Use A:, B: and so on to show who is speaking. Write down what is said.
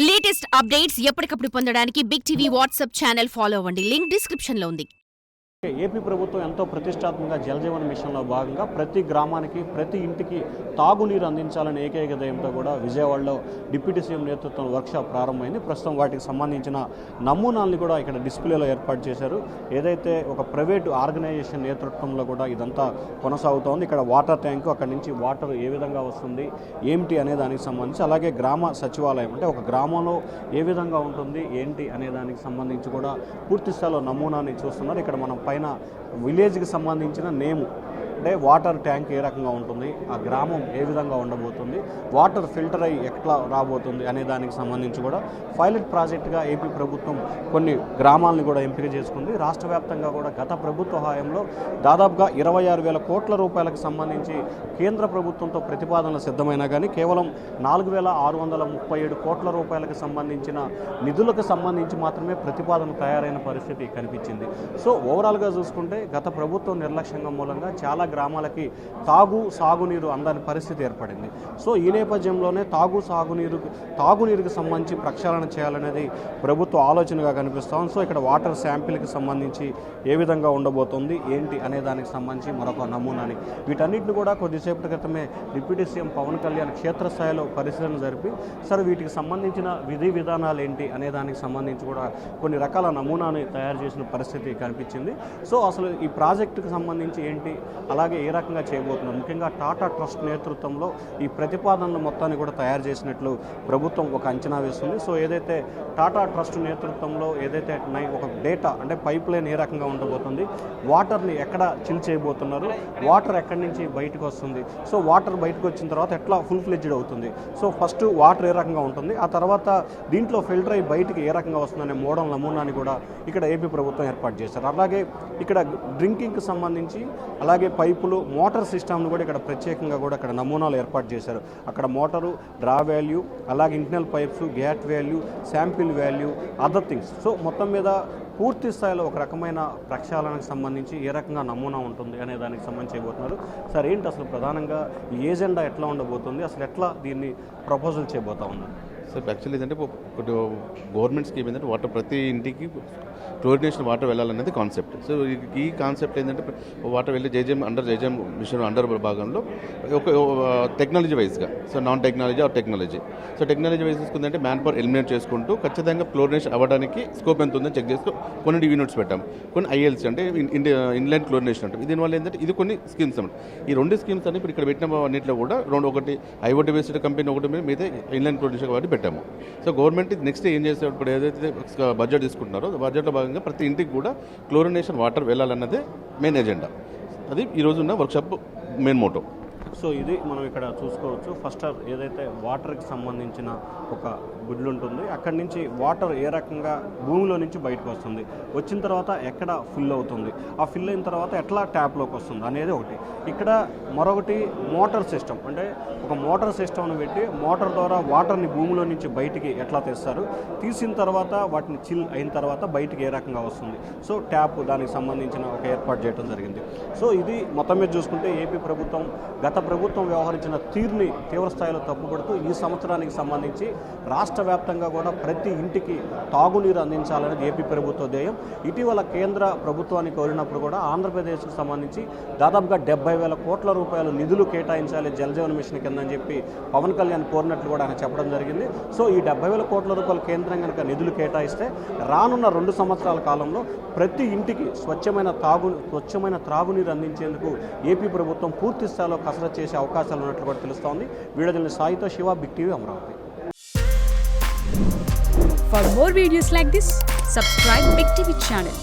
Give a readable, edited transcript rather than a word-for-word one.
A: Latest updates ఎప్పటికప్పుడు పొందడానికి big TV WhatsApp channel follow అవ్వండి. లింక్ డిస్క్రిప్షన్ లో ఉంది.
B: ఏపీ ప్రభుత్వం ఎంతో ప్రతిష్టాత్మకంగా జలజీవన్ మిషన్లో భాగంగా ప్రతి గ్రామానికి ప్రతి ఇంటికి తాగునీరు అందించాలని ఏకైక ధ్యేయంతో కూడా విజయవాడలో డిప్యూటీ సీఎం నేతృత్వంలో వర్క్షాప్ ప్రారంభమైంది. ప్రస్తుతం వాటికి సంబంధించిన నమూనాల్ని కూడా ఇక్కడ డిస్ప్లేలో ఏర్పాటు చేశారు. ఏదైతే ఒక ప్రైవేటు ఆర్గనైజేషన్ నేతృత్వంలో కూడా ఇదంతా కొనసాగుతోంది. ఇక్కడ వాటర్ ట్యాంకు, అక్కడి నుంచి వాటర్ ఏ విధంగా వస్తుంది ఏమిటి అనే దానికి సంబంధించి, అలాగే గ్రామ సచివాలయం అంటే ఒక గ్రామంలో ఏ విధంగా ఉంటుంది ఏంటి అనే దానికి సంబంధించి కూడా పూర్తి స్థాయిలో నమూనాని చూస్తున్నారు. ఇక్కడ మనం పైన విలేజ్కి సంబంధించిన నేము అంటే వాటర్ ట్యాంక్ ఏ రకంగా ఉంటుంది, ఆ గ్రామం ఏ విధంగా ఉండబోతుంది, వాటర్ ఫిల్టర్ అయ్యి ఎట్లా రాబోతుంది అనే దానికి సంబంధించి కూడా పైలట్ ప్రాజెక్టుగా ఏపీ ప్రభుత్వం కొన్ని గ్రామాలను కూడా ఎంపిక చేసుకుంది. రాష్ట్ర వ్యాప్తంగా కూడా గత ప్రభుత్వ హయాంలో దాదాపుగా 26,000 కోట్ల రూపాయలకు సంబంధించి కేంద్ర ప్రభుత్వంతో ప్రతిపాదనలు సిద్ధమైనా కానీ కేవలం 4,637 కోట్ల రూపాయలకు సంబంధించిన నిధులకు సంబంధించి మాత్రమే ప్రతిపాదన తయారైన పరిస్థితి కనిపించింది. సో ఓవరాల్గా చూసుకుంటే గత ప్రభుత్వం నిర్లక్ష్యంగా మూలంగా చాలా గ్రామాలకి సాగునీరు అందని పరిస్థితి ఏర్పడింది. సో ఈ నేపథ్యంలోనే తాగునీరుకి సంబంధించి ప్రక్షాళన చేయాలనేది ప్రభుత్వ ఆలోచనగా కనిపిస్తాం. సో ఇక్కడ వాటర్ శాంపిల్కి సంబంధించి ఏ విధంగా ఉండబోతుంది ఏంటి అనే దానికి సంబంధించి మరొక నమూనాని వీటన్నిటిని కూడా కొద్దిసేపటి క్రితమే డిప్యూటీ సీఎం పవన్ కళ్యాణ్ క్షేత్రస్థాయిలో పరిశీలన జరిపి సరే వీటికి సంబంధించిన విధి విధానాలు ఏంటి అనే దానికి సంబంధించి కూడా కొన్ని రకాల నమూనాని తయారు చేసిన పరిస్థితి కనిపించింది. సో అసలు ఈ ప్రాజెక్టుకు సంబంధించి ఏంటి, అలాగే ఏ రకంగా చేయబోతున్నారు, ముఖ్యంగా టాటా ట్రస్ట్ నేతృత్వంలో ఈ ప్రతిపాదనలు మొత్తాన్ని కూడా తయారు చేసినట్లు ప్రభుత్వం ఒక అంచనా వేస్తుంది. సో ఏదైతే టాటా ట్రస్ట్ నేతృత్వంలో ఏదైతే ఒక డేటా అంటే పైప్ లైన్ ఏ రకంగా ఉండబోతుంది, వాటర్ని ఎక్కడ చిల్ చేయబోతున్నారు, వాటర్ ఎక్కడి నుంచి బయటకు వస్తుంది, సో వాటర్ బయటకు వచ్చిన తర్వాత ఎట్లా ఫుల్ ఫ్లెడ్జ్డ్ అవుతుంది, సో ఫస్ట్ వాటర్ ఏ రకంగా ఉంటుంది, ఆ తర్వాత దీంట్లో ఫిల్టర్ అయ్యి బయటికి ఏ రకంగా వస్తుందనే మోడల్ నమూనాని కూడా ఇక్కడ ఏపీ ప్రభుత్వం ఏర్పాటు చేశారు. అలాగే ఇక్కడ డ్రింకింగ్కి సంబంధించి అలాగే పైపులు మోటార్ సిస్టమ్ను కూడా ఇక్కడ ప్రత్యేకంగా కూడా ఇక్కడ నమూనాలు ఏర్పాటు చేశారు. అక్కడ మోటారు, డ్రా వాల్యూ, అలాగే internal pipes, gate value, sample value, other things. So మొత్తం మీద పూర్తి స్థాయిలో ఒక రకమైన ప్రక్షాళనకు సంబంధించి ఏ రకంగా నమూనా ఉంటుంది అనే దానికి సంబంధించి చేయబోతున్నారు. సార్ ఏంటి అసలు ప్రధానంగా ఈ ఏజెండా ఎట్లా ఉండబోతుంది, అసలు ఎట్లా దీన్ని ప్రపోజల్ చేయబోతా ఉన్నారు?
C: సార్ యాక్చువల్లీ ఏంటంటే గవర్నమెంట్ స్కీమ్ ఏంటంటే వాటర్ ప్రతి ఇంటికి క్లోరినేషన్ వాటర్ వెళ్ళాలనేది కాన్సెప్ట్. సో ఈ కాన్సెప్ట్ ఏంటంటే వాటర్ వెళ్ళి జేజేఎం మిషన్ అండర్ భాగంలో ఒక టెక్నాలజీ వైజ్గా, so non technology or technology. So technology wise తీసుకుందంటే మ్యాన్ పవర్ ఎలిమినేట్ చేసుకుంటూ ఖచ్చితంగా క్లోరినేషన్ అవ్వడానికి స్కోప్ ఎంత ఉందని చెక్ చేసుకో కొన్ని యూనిట్స్ పెట్టాం, కొన్ని ఐఎల్సీ అంటే ఇన్లైన్ క్లోరినేషన్ అంటే దీనివల్ల ఏంటంటే ఇది కొన్ని స్కీమ్స్ అన్నమాట. ఈ రెండు స్కీమ్స్ అని ఇప్పుడు ఇక్కడ పెట్టిన అన్నింటిలో కూడా ఒకటి ఐఓటీ బేస్డ్ కంపెనీ ఒకటి మీద మిగతా ఇన్లైన్ క్లోరినేషన్ కాబట్టి పెట్టాము. సో గవర్నమెంట్ నెక్స్ట్ ఏం చేస్తే ఇప్పుడు ఏదైతే బడ్జెట్ తీసుకుంటున్నారో బడ్జెట్లో భాగంగా ప్రతి ఇంటికి కూడా క్లోరినేషన్ వాటర్ వెళ్ళాలన్నదే మెయిన్ ఎజెండా. అది ఈరోజు ఉన్న వర్క్షాప్ మెయిన్ మోటో.
B: సో ఇది మనం ఇక్కడ చూసుకోవచ్చు. ఫస్ట్ ఏదైతే వాటర్కి సంబంధించిన ఒక గుడ్లు ఉంటుంది, అక్కడి నుంచి వాటర్ ఏ రకంగా భూమిలో నుంచి బయటకు వస్తుంది, వచ్చిన తర్వాత ఎక్కడ ఫిల్ అవుతుంది, ఆ ఫిల్ అయిన తర్వాత ఎట్లా ట్యాప్లోకి వస్తుంది అనేది ఒకటి. ఇక్కడ మరొకటి మోటార్ సిస్టమ్, అంటే ఒక మోటార్ సిస్టమ్ను పెట్టి మోటార్ ద్వారా వాటర్ని భూమిలో నుంచి బయటికి ఎట్లా తీస్తారు, తీసిన తర్వాత వాటిని చిల్ అయిన తర్వాత బయటికి ఏ రకంగా వస్తుంది, సో ట్యాప్ దానికి సంబంధించిన ఒక ఏర్పాటు చేయడం జరిగింది. సో ఇది మొత్తం మీద చూసుకుంటే ఏపీ ప్రభుత్వం గత ప్రభుత్వం వ్యవహరించిన తీరుని తీవ్రస్థాయిలో తప్పుపడుతూ ఈ సంవత్సరానికి సంబంధించి రాష్ట్ర వ్యాప్తంగా కూడా ప్రతి ఇంటికి తాగునీరు అందించాలనేది ఏపీ ప్రభుత్వ ధ్యేయం. ఇటీవల కేంద్ర ప్రభుత్వాన్ని కోరినప్పుడు కూడా ఆంధ్రప్రదేశ్కి సంబంధించి దాదాపుగా 70,000 కోట్ల రూపాయలు నిధులు కేటాయించాలి జలజీవన్ మిషన్ కింద అని చెప్పి పవన్ కళ్యాణ్ కోరినట్లు కూడా ఆయన చెప్పడం జరిగింది. సో ఈ 70,000 కోట్ల రూపాయలు కేంద్రం కనుక నిధులు కేటాయిస్తే రానున్న 2 సంవత్సరాల కాలంలో ప్రతి ఇంటికి స్వచ్ఛమైన త్రాగునీరు అందించేందుకు ఏపీ ప్రభుత్వం పూర్తి స్థాయిలో కసరత్తు చేసే అవకాశాలు ఉన్నట్లు కూడా తెలుస్తోంది. వీడియో సాయితో Shiva, big TV, Amaravati.
D: For more videos like this, subscribe Big TV channel.